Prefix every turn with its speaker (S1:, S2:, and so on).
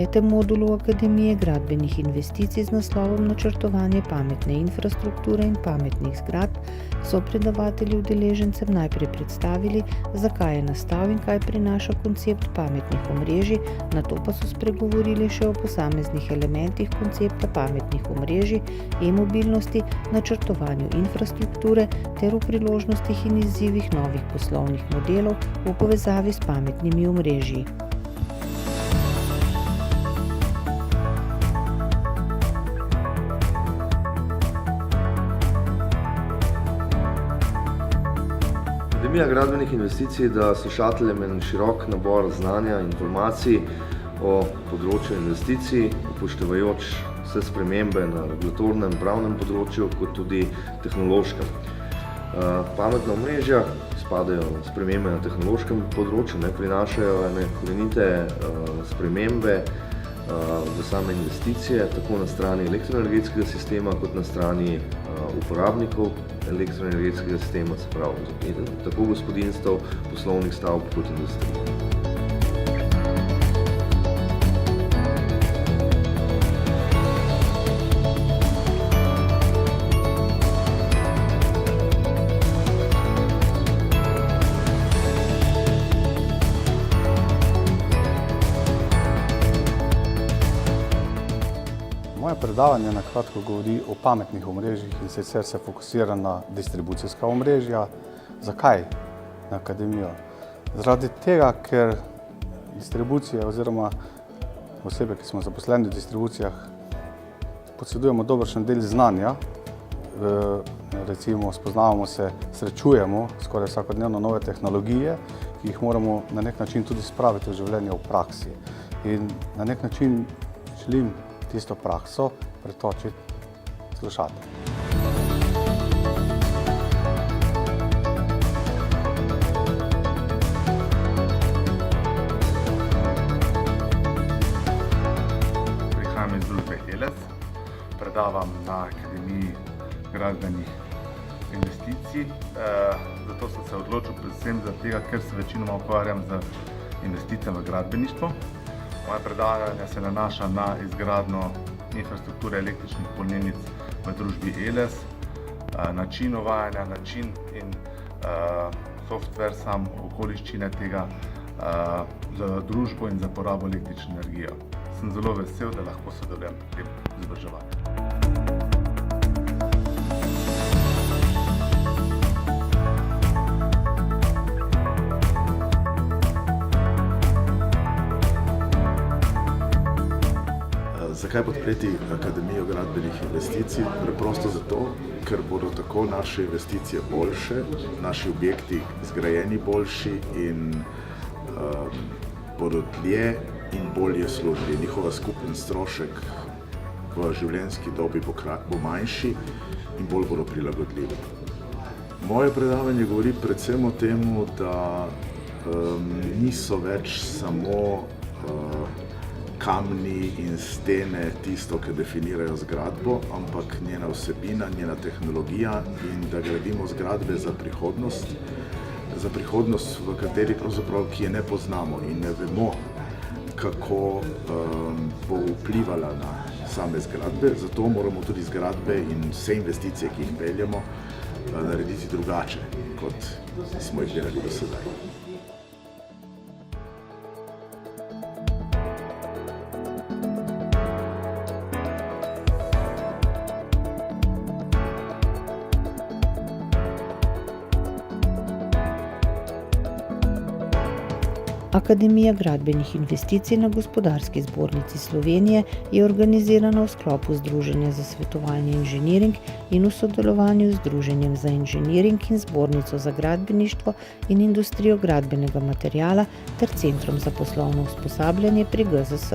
S1: 5. modulu Akademije gradbenih investicij z naslovom Načrtovanje pametne infrastrukture in pametnih zgradb so predavatelji udeležencem najprej predstavili, zakaj je nastal in kaj prinaša koncept pametnih omrežij, nato pa so spregovorili še o posameznih elementih koncepta pametnih omrežij, e-mobilnosti, načrtovanju infrastrukture ter o priložnostih in izzivih novih poslovnih modelov v povezavi s pametnimi omrežji.
S2: Akademija gradbenih investicij da so šateljem en širok nabor znanja in informacij o področju investicij, upoštevajoč vse spremembe na regulatornem pravnem področju, kot tudi tehnološkem. Pametna omrežja spadajo spremembe na tehnološkem področju, prinašajo ene korenite spremembe v same investicije, tako na strani elektroenergetskega sistema, kot na strani uporabnikov elektroenergetskega sistema, se pravi tako gospodinjstev, poslovnih stavb kot industrije.
S3: Moje predavanje na kratko govori o pametnih omrežjih in sicer se fokusira na distribucijska omrežja. Zakaj na akademijo? Zaradi tega, ker distribucije oziroma osebe, ki smo zaposleni v distribucijah, posedujemo dobršen del znanja. Recimo spoznavamo se, srečujemo skoraj vsakodnevno nove tehnologije, ki jih moramo na nek način tudi spraviti v življenje v praksi. In na nek način želim tisto prakso pretočiti slušatelj.
S4: Prihajam iz družbe ELES, predavam na Akademiji gradbenih investicij. Zato sem se odločil predvsem zaradi tega, ker se večinoma ukvarjam z investicijami v gradbeništvo. Moje predavanje se nanaša na izgradnjo infrastrukture električnih polnilnic v družbi ELES, način uvajanja, način in software sam okoliščine tega za družbo in za porabo električne energije. Sem zelo vesel, da lahko sodelujem pri tem izobraževanju.
S5: Zakaj podpreti Akademijo gradbenih investicij? Preprosto zato, ker bodo tako naše investicije boljše, naši objekti zgrajeni boljši in bodo dlje in bolje služili. Njihova skupen strošek v življenjski dobi bo manjši in bolj bodo prilagodljivi. Moje predavanje govori predvsem o tem, da niso več samo kamni in stene tisto, ki definirajo zgradbo, ampak njena vsebina, njena tehnologija in da gradimo zgradbe za prihodnost, v kateri pravzaprav, ki je ne poznamo in ne vemo, kako bo vplivala na same zgradbe. Zato moramo tudi zgradbe in vse investicije, ki jih peljemo, narediti drugače, kot smo jih delali do sedaj.
S1: Akademija gradbenih investicij na Gospodarski zbornici Slovenije je organizirana v sklopu Združenja za svetovalni inženiring in v sodelovanju z Združenjem za inženiring in Zbornico za gradbeništvo in industrijo gradbenega materiala ter Centrom za poslovno usposabljanje pri GZS.